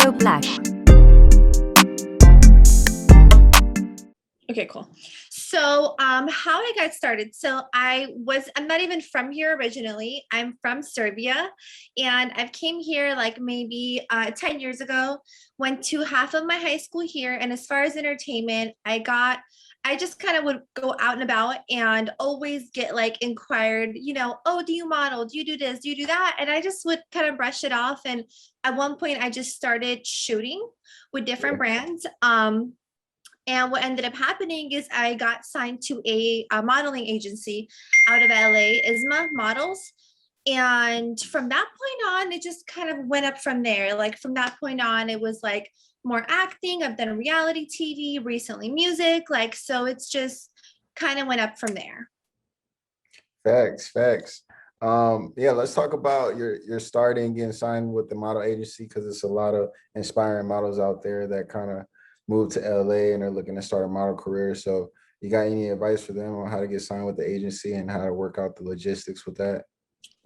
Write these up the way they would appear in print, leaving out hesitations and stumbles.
Go Black. Okay, cool. So how I got started. So I'm not even from here originally. I'm from Serbia, and I've came here like maybe 10 years ago, went to half of my high school here. And as far as entertainment, I just kind of would go out and about and always get like inquired, oh, do you model? Do you do this? Do you do that? And I just would kind of brush it off. And at one point I just started shooting with different brands. And what ended up happening is I got signed to a modeling agency out of LA, Isma Models. And from that point on, it just kind of went up from there. Like from that point on, it was like more acting. I've done reality TV, recently music. Like, so it's just kind of went up from there. Facts. Yeah, let's talk about your starting getting signed with the model agency, because it's a lot of inspiring models out there that kind of move to LA and are looking to start a model career. So you got any advice for them on how to get signed with the agency and how to work out the logistics with that?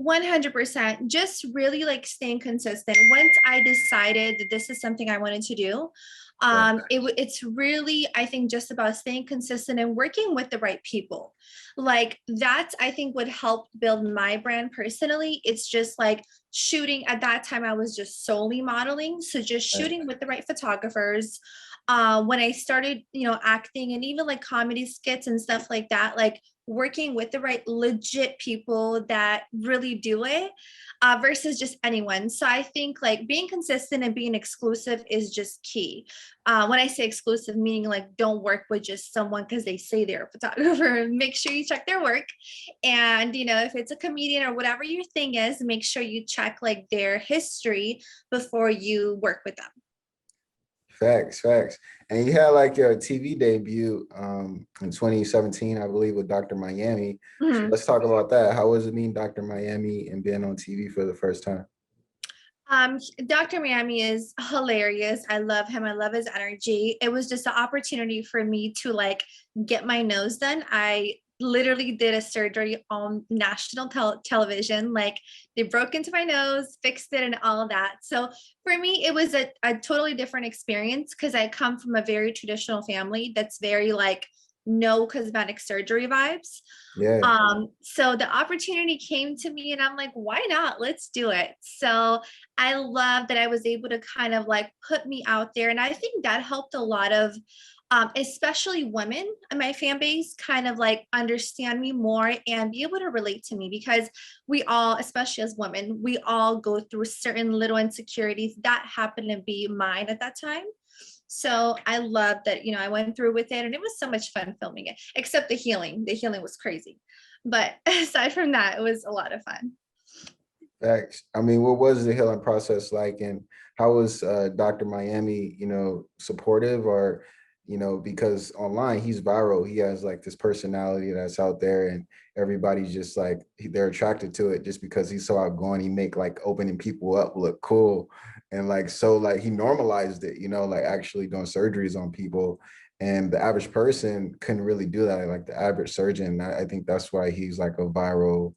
100%. Just really like staying consistent. Once I decided that this is something I wanted to do, Yeah. it's really, I think, just about staying consistent and working with the right people. Like that's, I think, what helped build my brand personally. It's just like shooting. At that time I was just solely modeling, so just shooting with the right photographers. When I started, acting and even like comedy skits and stuff like that, like working with the right legit people that really do it, versus just anyone. So I think like being consistent and being exclusive is just key. When I say exclusive, meaning like don't work with just someone because they say they're a photographer. Make sure you check their work. And, if it's a comedian or whatever your thing is, make sure you check like their history before you work with them. Facts. And you had like your TV debut in 2017, I believe, with Dr. Miami. So Mhm. let's talk about that. How was it meeting Dr. Miami and being on TV for the first time? Dr. Miami is hilarious. I love him. I love his energy. It was just an opportunity for me to like get my nose done. I literally did a surgery on national television. Like they broke into my nose, fixed it, and all that. So for me, it was a totally different experience because I come from a very traditional family that's very like no cosmetic surgery vibes. Yeah. So the opportunity came to me and I'm like, why not? Let's do it. So I love that I was able to kind of like put me out there. And I think that helped a lot of, especially women in my fan base, kind of like understand me more and be able to relate to me because we all, especially as women, we all go through certain little insecurities that happened to be mine at that time. So I love that, I went through with it and it was so much fun filming it, except the healing. The healing was crazy. But aside from that, it was a lot of fun. Facts. I mean, what was the healing process like, and how was Dr. Miami, supportive, or, because online he's viral, he has like this personality that's out there, and everybody's just like they're attracted to it just because he's so outgoing. He make like opening people up look cool, and like so like he normalized it, like actually doing surgeries on people. And the average person couldn't really do that, like the average surgeon. I think that's why he's like a viral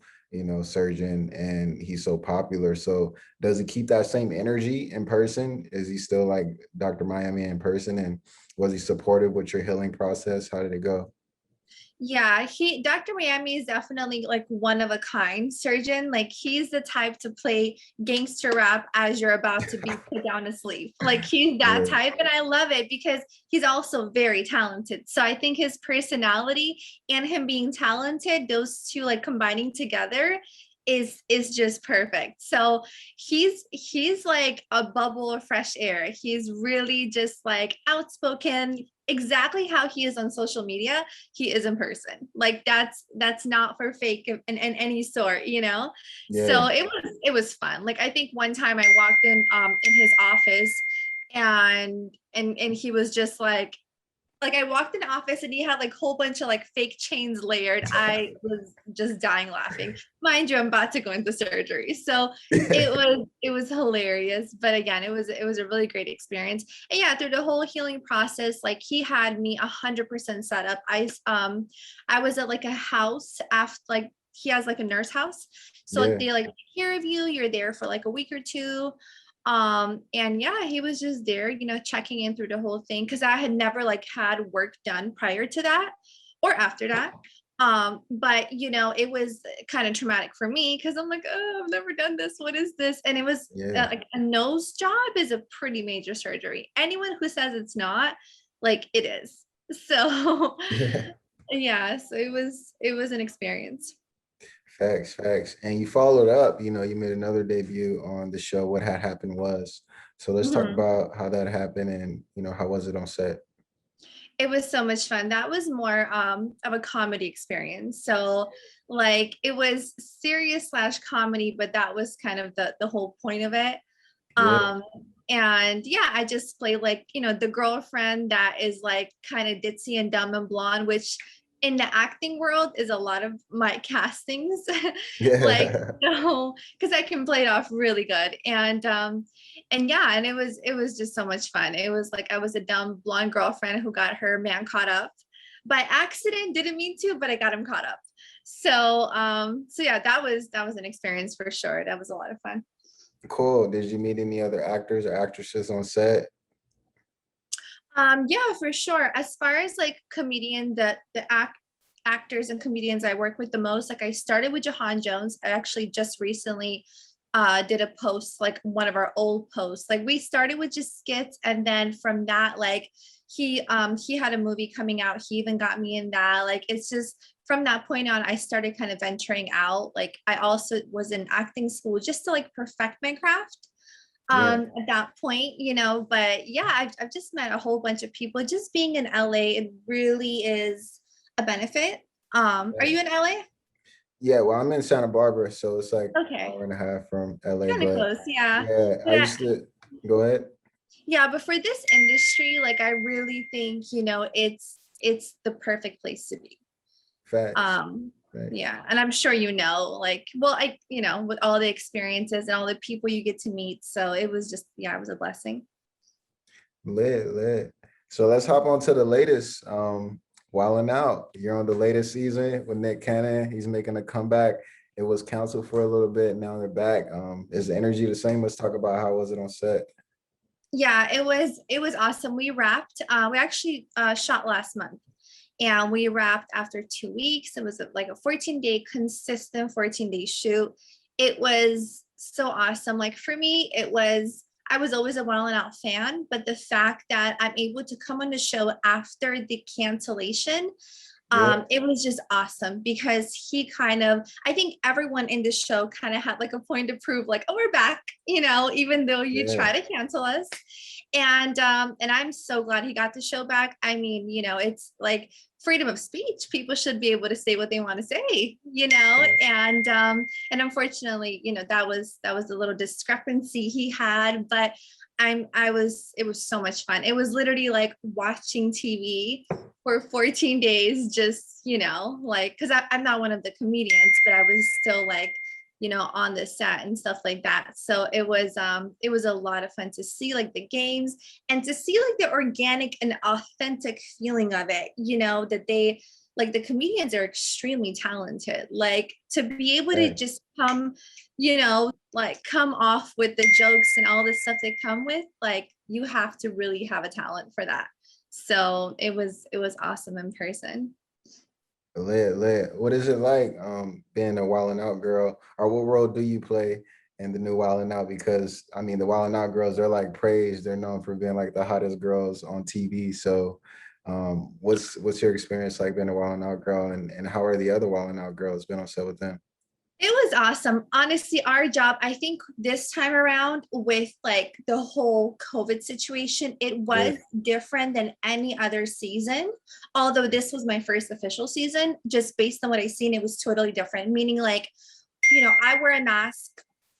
surgeon, and he's so popular. So does he keep that same energy in person? Is he still like Dr. Miami in person? And was he supportive with your healing process? How did it go? Yeah, Dr. Miami is definitely like one of a kind surgeon. Like he's the type to play gangster rap as you're about to be put down to sleep. Like he's that Yeah, type, and I love it because he's also very talented. So I think his personality and him being talented, those two like combining together is just perfect. So he's like a bubble of fresh air. He's really just like outspoken, exactly how he is on social media he is in person. Like that's not for fake in any sort. yeah. So it was fun. Like I think one time I walked in his office and he was just like I walked in the office and he had like a whole bunch of like fake chains layered. I was just dying laughing. Mind you, I'm about to go into surgery. So it was hilarious. But again, it was a really great experience. And yeah, through the whole healing process, like he had me 100% set up. I was at like a house after like he has like a nurse house. So like Yeah. they like take care of you. You're there for like a week or two. And yeah, he was just there, checking in through the whole thing because I had never like had work done prior to that or after that. But it was kind of traumatic for me because I'm like, oh, I've never done this. What is this? And it was Yeah. like a nose job is a pretty major surgery. Anyone who says it's not, like it is. So Yeah. yeah, so it was an experience. Facts, facts. And you followed up, you made another debut on the show, What Had Happened Was. So let's talk Mhm. about how that happened and, how was it on set? It was so much fun. That was more of a comedy experience. So like it was serious slash comedy, but that was kind of the whole point of it. Yeah. Um, and yeah, I just play like, the girlfriend that is like kind of ditzy and dumb and blonde, which in the acting world is a lot of my castings. Like, Yeah. because I can play it off really good. And yeah, and it was just so much fun. It was like I was a dumb blonde girlfriend who got her man caught up by accident, didn't mean to, but I got him caught up. So yeah, that was an experience for sure. That was a lot of fun. Cool. Did you meet any other actors or actresses on set? Yeah, for sure. As far as like comedian, the actors and comedians I work with the most, like I started with Jahan Jones. I actually just recently did a post, like one of our old posts. Like we started with just skits, and then from that, like he had a movie coming out. He even got me in that. Like it's just from that point on, I started kind of venturing out. Like I also was in acting school just to like perfect my craft Yeah. at that point, but yeah, I've just met a whole bunch of people. Just being in LA, it really is a benefit. Are you in LA? Yeah, well, I'm in Santa Barbara, so it's like an Okay, hour and a half from LA, kind of but close, yeah. yeah, I But used to go ahead. yeah, but for this industry, like I really think, it's the perfect place to be. Facts. Um, Facts. yeah, and I'm sure like, well, with all the experiences and all the people you get to meet, so it was just, yeah, it was a blessing. Lit, lit. So let's hop on to the latest. Wilding Out. You're on the latest season with Nick Cannon. He's making a comeback. It was canceled for a little bit. Now they're back. Is the energy the same? Let's talk about how was it on set? Yeah, it was awesome. We actually shot last month and we wrapped after 2 weeks. It was like a 14-day consistent 14-day shoot. It was so awesome. Like for me, I was always a Wild 'N Out fan, but the fact that I'm able to come on the show after the cancellation, Yeah, it was just awesome because I think everyone in the show kind of had like a point to prove, like, oh, we're back, even though you yeah, try to cancel us. And I'm so glad he got the show back. I mean, it's like freedom of speech. People should be able to say what they want to say, yeah, and unfortunately, that was a little discrepancy he had, but it was so much fun. It was literally like watching TV for 14 days, just, like, because I'm not one of the comedians, but I was still like, on the set and stuff like that. So it was a lot of fun to see like the games and to see like the organic and authentic feeling of it, that they like the comedians are extremely talented. Like to be able to yeah. just like come off with the jokes and all the stuff they come with, like you have to really have a talent for that. So it was awesome in person. Lit, lit. What is it like being a Wild 'N Out girl? Or what role do you play in the new Wild 'N Out? Because I mean the Wild 'N Out girls, they're like praised. They're known for being like the hottest girls on TV. So what's your experience like being a Wild 'N Out girl and how are the other Wild 'N Out girls been on set with them? It was awesome. Honestly, our job, I think this time around with like the whole COVID situation, it Yeah, was different than any other season. Although this was my first official season, just based on what I seen, it was totally different. Meaning like, I wear a mask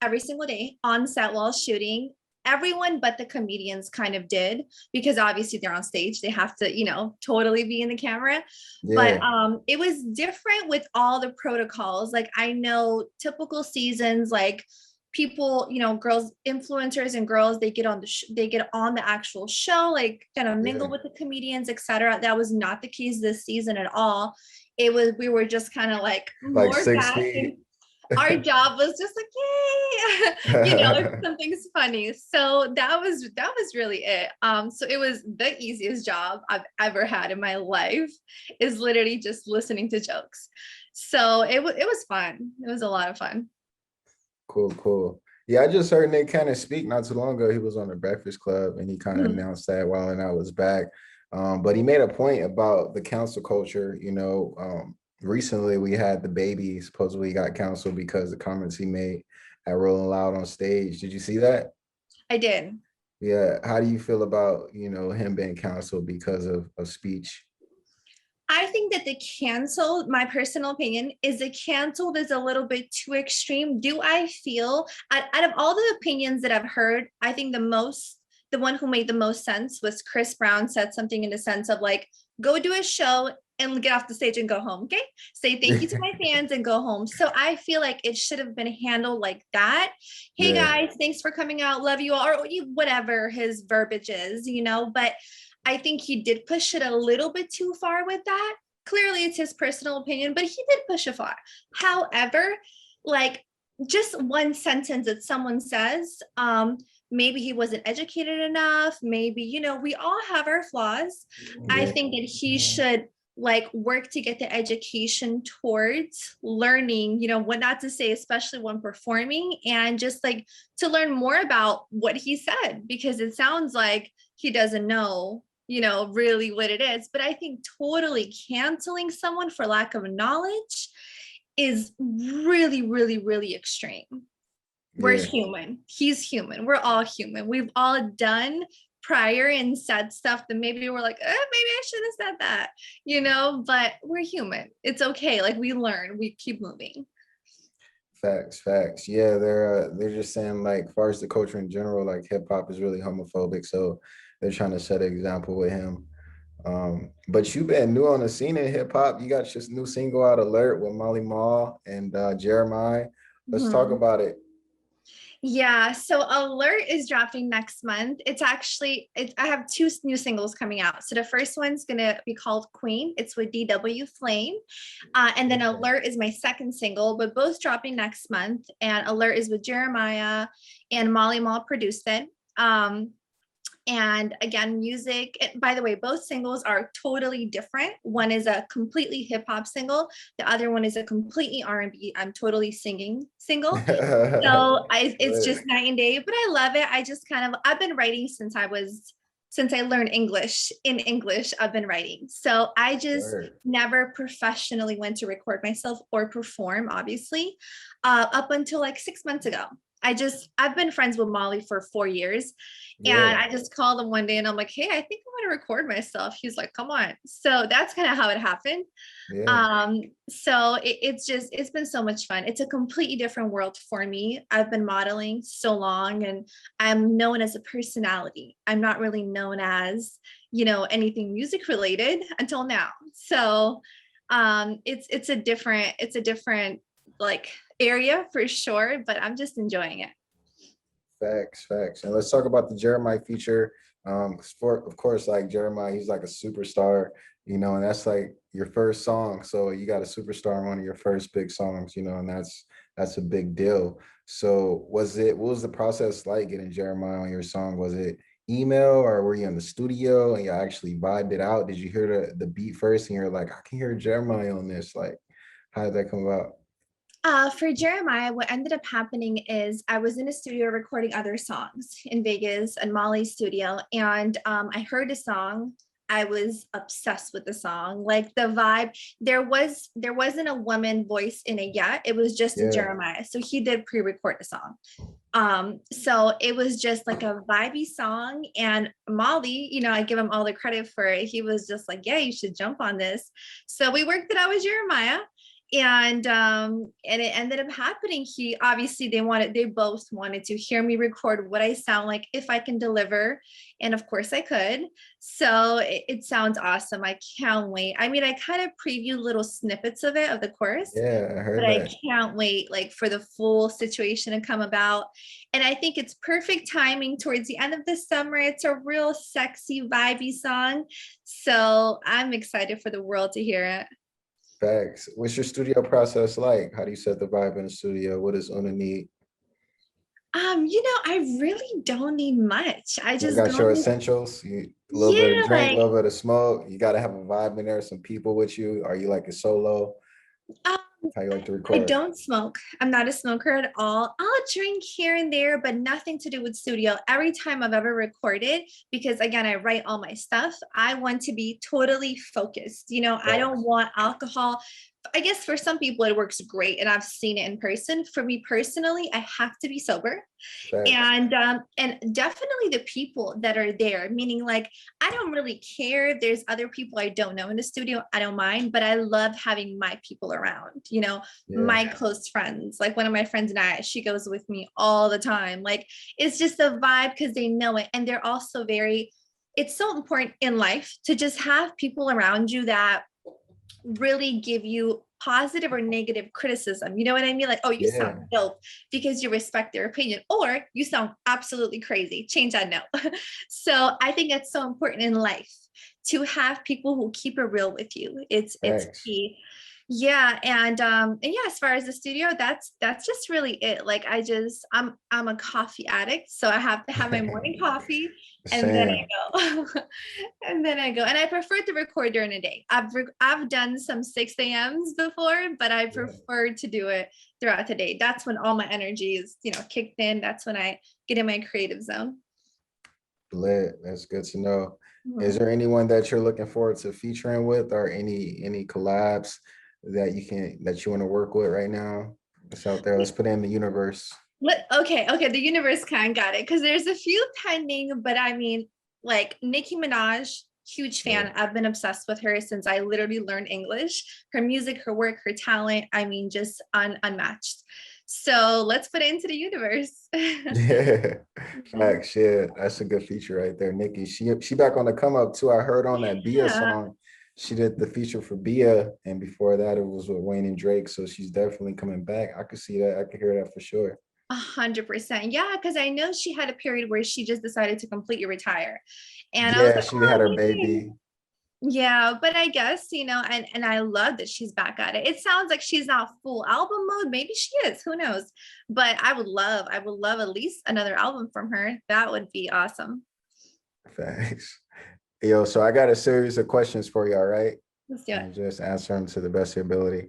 every single day on set while shooting. Everyone but the comedians kind of did because obviously they're on stage. They have to, totally be in the camera. But yeah, it was different with all the protocols. Like I know typical seasons, like people, girls, influencers and girls, they get on they get on the actual show, like kind of mingle yeah. with the comedians, etc. That was not the case this season at all. We were just kind of like Like more six back and feet. our job was just like, yay, if something's funny. So that was really it. So it was the easiest job I've ever had in my life, is literally just listening to jokes. So it was fun. It was a lot of fun. Cool, cool. Yeah, I just heard Nick Cannon speak not too long ago. He was on the Breakfast Club and he kind of Mhm. announced that while I was back. But he made a point about the council culture. Recently we had the baby supposedly got canceled because the comments he made at Rolling Loud on stage. Did you see that? I did. Yeah. How do you feel about, him being canceled because of speech? I think that the canceled, my personal opinion, is the canceled is a little bit too extreme. Do I feel, out of all the opinions that I've heard, I think the one who made the most sense was Chris Brown said something in the sense of like, go do a show and get off the stage and go home. Okay. Say thank you to my fans and go home. So I feel like it should have been handled like that. Hey Yeah. guys, thanks for coming out. Love you all, or whatever his verbiage is, but I think he did push it a little bit too far with that. Clearly, it's his personal opinion, but he did push it far. However, like just one sentence that someone says, maybe he wasn't educated enough. Maybe, we all have our flaws. I Yeah. think that he should like work to get the education towards learning, what not to say, especially when performing, and just like to learn more about what he said, because it sounds like he doesn't know really what it is. But I think totally canceling someone for lack of knowledge is really, really, really extreme. We're Yeah. human. He's human. We're all human. We've all done prior and said stuff that maybe we're like, maybe I should have said that, but we're human. It's okay. Like we learn, we keep moving. Facts, facts. Yeah, they're just saying like, as far as the culture in general, like hip hop is really homophobic, so they're trying to set an example with him. But you've been new on the scene in hip hop. You got your new single out, Alert, with Molly Mall and Jeremiah. Let's talk Mhm. about it. Yeah, so Alert is dropping next month. I have two new singles coming out. So the first one's gonna be called Queen. It's with DW Flame. And then Okay. Alert is my second single, but both dropping next month. And Alert is with Jeremiah, and Molly Mall produced it. And again, music, by the way, both singles are totally different. One is a completely hip hop single, the other one is a completely R&B, I'm totally singing single. So it's just Good. night and day, but I love it. I've been writing since I learned English. In English, I've been writing. So I just Word. never professionally went to record myself or perform, obviously, up until like 6 months ago. I've been friends with Molly for 4 years. And Yeah, I just called him one day and I'm like, hey, I think I want to record myself. He's like, come on. So that's kind of how it happened. yeah. So it's been so much fun. It's a completely different world for me. I've been modeling so long and I'm known as a personality. I'm not really known as, anything music related until now. So it's a different like area for sure, but I'm just enjoying it. Facts, facts. And let's talk about the Jeremiah feature. Of course, like Jeremiah, he's like a superstar, and that's like your first song. So you got a superstar on one of your first big songs, and that's a big deal. So what was the process like getting Jeremiah on your song? Was it email or were you in the studio and you actually vibed it out? Did you hear the beat first and you're like, I can hear Jeremiah on this? Like, how did that come about? For Jeremiah, what ended up happening is I was in a studio recording other songs in Vegas and Molly's studio, and I heard a song. I was obsessed with the song, like the vibe. There wasn't a woman voice in it yet. It was just a Yeah. Jeremiah. So he did pre-record the song. So it was just like a vibey song. And Molly, I give him all the credit for it. He was just like, yeah, you should jump on this. So we worked it out with Jeremiah. And it ended up happening. They both wanted to hear me record what I sound like if I can deliver. And of course I could. So it sounds awesome. I can't wait. I mean, I kind of previewed little snippets of it, of the chorus, Yeah, I but heard I that. can't wait like for the full situation to come about. And I think it's perfect timing towards the end of the summer. It's a real sexy, vibey song. So I'm excited for the world to hear it. Facts. What's your studio process like? How do you set the vibe in the studio? What does Una need? I really don't need much. I You just got go your in. essentials. A little bit of Yeah, drink, a little bit of smoke. You got to have a vibe in there, some people with you. Are you like a solo? um, How you like to I record? don't smoke. I'm not a smoker at all. I'll drink here and there, but nothing to do with studio. Every time I've ever recorded, because again, I write all my stuff, I want to be totally focused. I don't Facts. want alcohol. I guess for some people it works great, and I've seen it in person. For me personally, I have to be sober. Facts. And definitely the people that are there, meaning like I don't really care if there's other people I don't know in the studio. I don't mind, but I love having my people around, Yeah. my close friends. Like one of my friends and I, she goes with me all the time. Like it's just a vibe because they know it, and they're also very, it's so important in life to just have people around you that really give you positive or negative criticism. You know what I mean? Like, oh, you sound Yeah. dope, because you respect their opinion, or you sound absolutely crazy. Change that note. So I think it's so important in life to have people who keep it real with you. It's Facts. key. Yeah, and yeah, as far as the studio, that's just really it. Like I'm a coffee addict, so I have to have my morning coffee, and then Same. I go. And then I go, and I prefer to record during the day. I've done some 6 a.m.s before, but I Yeah. prefer to do it throughout the day. That's when all my energy is, kicked in. That's when I get in my creative zone. Lit. That's good to know. Is Mhm. there anyone that you're looking forward to featuring with, or any collabs that you want to work with right now? That's out there. Let's put it in the universe. Okay, the universe kind of got it, because there's a few pending, but I mean, like Nicki Minaj, huge Yeah. fan. I've been obsessed with her since I literally learned English. Her music, her work, her talent, I mean, just unmatched. So let's put it into the universe. Yeah. Mhm. Facts. Yeah. That's a good feature right there. Nikki. She back on the come up too. I heard on that Bia Yeah, song. She did the feature for Bia, and before that it was with Wayne and Drake. So she's definitely coming back. I could see that. I could hear that for sure. 100%. Yeah, because I know she had a period where she just decided to completely retire. And I was Yeah, like, she oh, had her amazing. baby. Yeah, but I guess, and I love that she's back at it. It sounds like she's not full album mode. Maybe she is, who knows? But I would love at least another album from her. That would be awesome. Thanks. Yo, so I got a series of questions for you, all right? Let's do it. And just answer them to the best of your ability.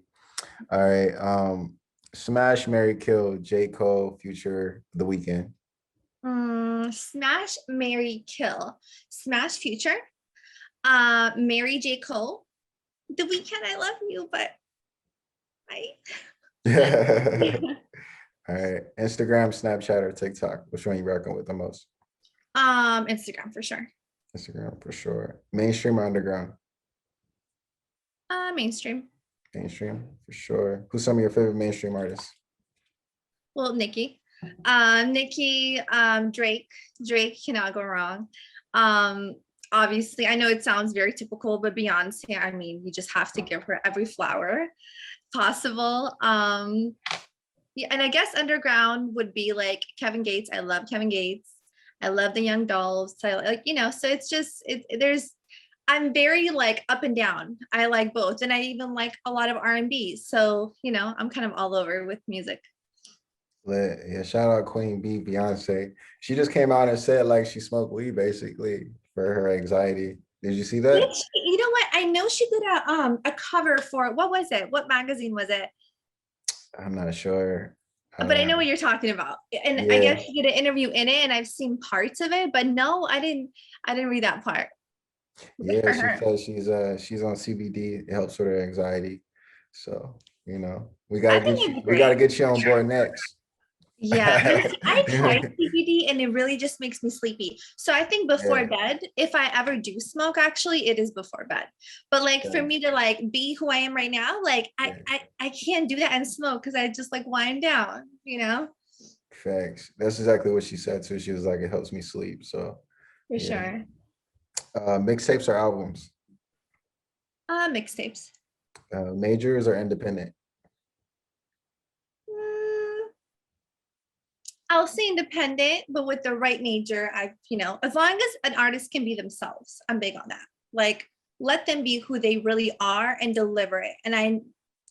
All right. Smash, Mary, Kill, J. Cole, Future, The Weekend. Smash, Mary, Kill. Smash Future. Mary J. Cole. The Weekend, I love you, but I All right. Instagram, Snapchat, or TikTok. Which one you rocking with the most? Instagram for sure. Instagram for sure. Mainstream or underground? Mainstream. Mainstream for sure. Who's some of your favorite mainstream artists? Well, Nicki, Drake. Drake cannot go wrong. Um, Obviously, I know it sounds very typical, but Beyonce, I mean, you just have to give her every flower possible. Yeah, and I guess underground would be like Kevin Gates. I love Kevin Gates. I love the Young Dolls. So so it's just there's I'm very like up and down. I like both, and I even like a lot of R&B. So I'm kind of all over with music. Lit. Yeah, shout out Queen B, Beyonce. She just came out and said like she smoked weed basically for her anxiety. Did you see Did that? she, you know what? I know she did a cover for, what was it? What magazine was it? I'm not sure. But I know what you're talking about. And I Yeah, guess she did an interview in it, and I've seen parts of it, but no, I didn't read that part. Good yeah. for She her. says she's on CBD. It helps with her anxiety. So I think it's we gotta great. get you on board next. Yeah, but I tried CBD and it really just makes me sleepy. So I think before Yeah, bed, if I ever do smoke, actually, it is before bed. But like for me thanks. to like be who I am right now, like I Yeah, I, I can't do that and smoke, because I just like wind down, thanks. That's exactly what she said too. She was like, it helps me sleep. So for yeah. sure. Mixtapes or albums? Mixtapes. Majors or independent? Mm, I'll say independent, but with the right major, as long as an artist can be themselves, I'm big on that. Like, let them be who they really are and deliver it. And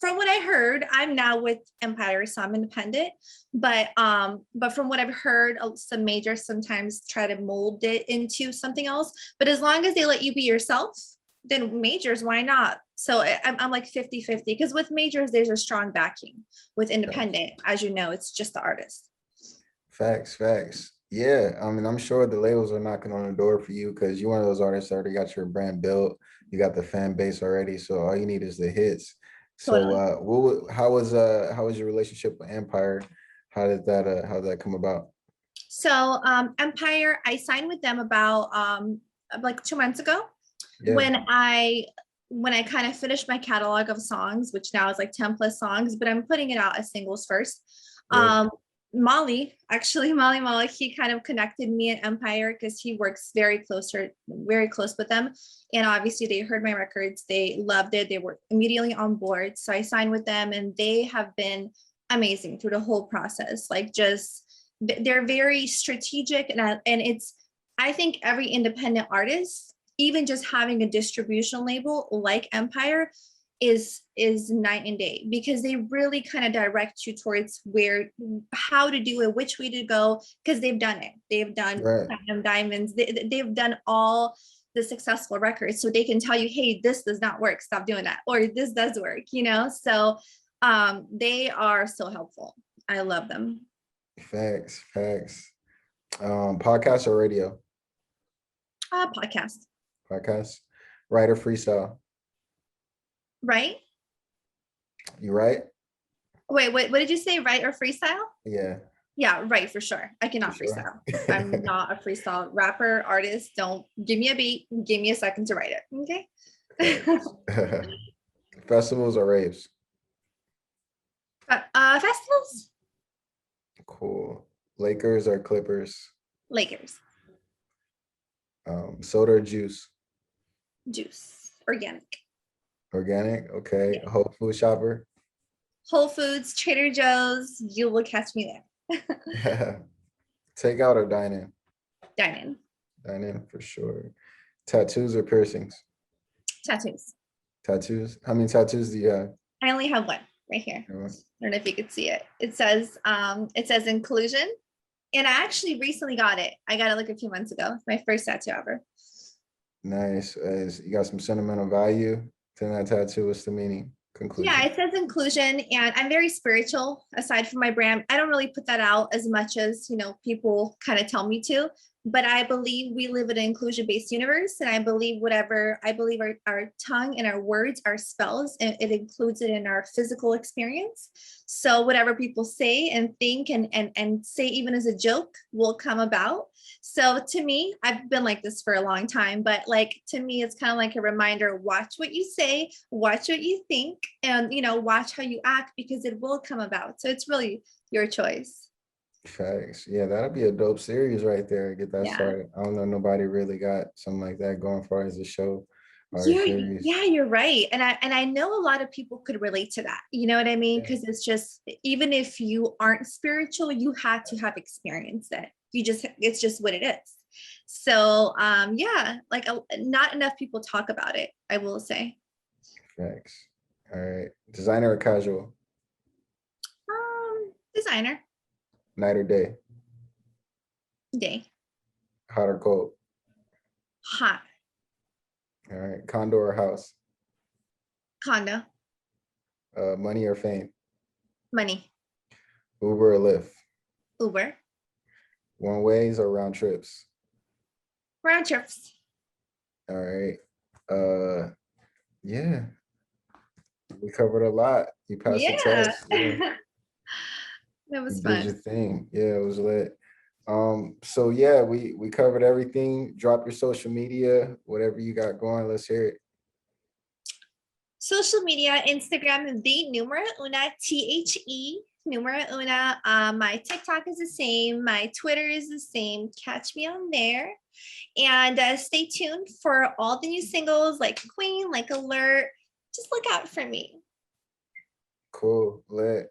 from what I heard, I'm now with Empire, so I'm independent. But from what I've heard, some majors sometimes try to mold it into something else. But as long as they let you be yourself, then majors, why not? So I'm like 50-50, because with majors, there's a strong backing. With independent, as you know, it's just the artist. Facts, facts. Yeah, I mean, I'm sure the labels are knocking on the door for you because you're one of those artists that already got your brand built. You got the fan base already, so all you need is the hits. So, Totally. how was your relationship with Empire? How did that come about? So Empire, I signed with them about like 2 months ago Yeah, when I kind of finished my catalog of songs, which now is like 10 plus songs, but I'm putting it out as singles first. yeah, Um, Molly Malik, he kind of connected me at Empire because he works very close with them. And obviously they heard my records, they loved it, they were immediately on board. So I signed with them and they have been amazing through the whole process. Like just they're very strategic and it's I think every independent artist, even just having a distribution label like Empire is night and day, because they really kind of direct you towards how to do it, which way to go, because they've done it. They've done right. platinum diamonds. They've done all the successful records, so they can tell you, hey, this does not work, stop doing that, or this does work, so they are so helpful. I love them. Facts, facts. Podcast or radio? Podcast. Podcast. Writer freestyle. Right. You right? Wait, what did you say? Right or freestyle? Yeah, Yeah, right, for sure. I for cannot sure. freestyle. I'm not a freestyle rapper, artist. Don't give me a beat. Give me a second to write it. Okay. Facts. Festivals or raves? Festivals, Cool. Lakers or Clippers? Lakers, Soda or juice? juice, organic. Organic. Okay. Yeah. Whole food shopper. Whole Foods, Trader Joe's, you will catch me there. Take out or dine in? Dine in. Dine in for sure. Tattoos or piercings? Tattoos. Tattoos. How many tattoos do you have? I only have one right here. I don't know if you could see it. It says inclusion. And I actually recently got it. I got it like a few months ago. It's my first tattoo ever. Nice. You got some sentimental value to that tattoo. What's the meaning? Yeah, Conclusion. it says inclusion, and I'm very spiritual aside from my brand. I don't really put that out as much as, people kind of tell me to, but I believe we live in an inclusion-based universe, and I believe our tongue and our words are spells, and it includes it in our physical experience. So whatever people say and think and say even as a joke will come about. So to me, I've been like this for a long time, but like to me, it's kind of like a reminder: watch what you say, watch what you think, and watch how you act, because it will come about. So it's really your choice. Facts. Yeah, that'll be a dope series right there. Get that Yeah. started. I don't know. Nobody really got something like that going far as a show or a series. Yeah, you're right. And I know a lot of people could relate to that. You know what I mean? Yeah. Because it's just, even if you aren't spiritual, you had to have experienced it. It's just what it is. So yeah, like not enough people talk about it, I will say. Facts. All right. Designer or casual? Designer. Night or day? Day. Hot or cold? Hot. All right. Condo or house? Condo. Money or fame? Money. Uber or Lyft? Uber. One ways or round trips? Round trips. All right. Yeah, we covered a lot. You passed the Yeah. test. Yeah, That you was did your fun. thing. Yeah, it was lit. So yeah, we covered everything. Drop your social media, whatever you got going. Let's hear it. Social media, Instagram, the Numera Una, Numera Una. My TikTok is the same. My Twitter is the same. Catch me on there. And stay tuned for all the new singles like Queen, like Alert. Just look out for me. Cool, lit.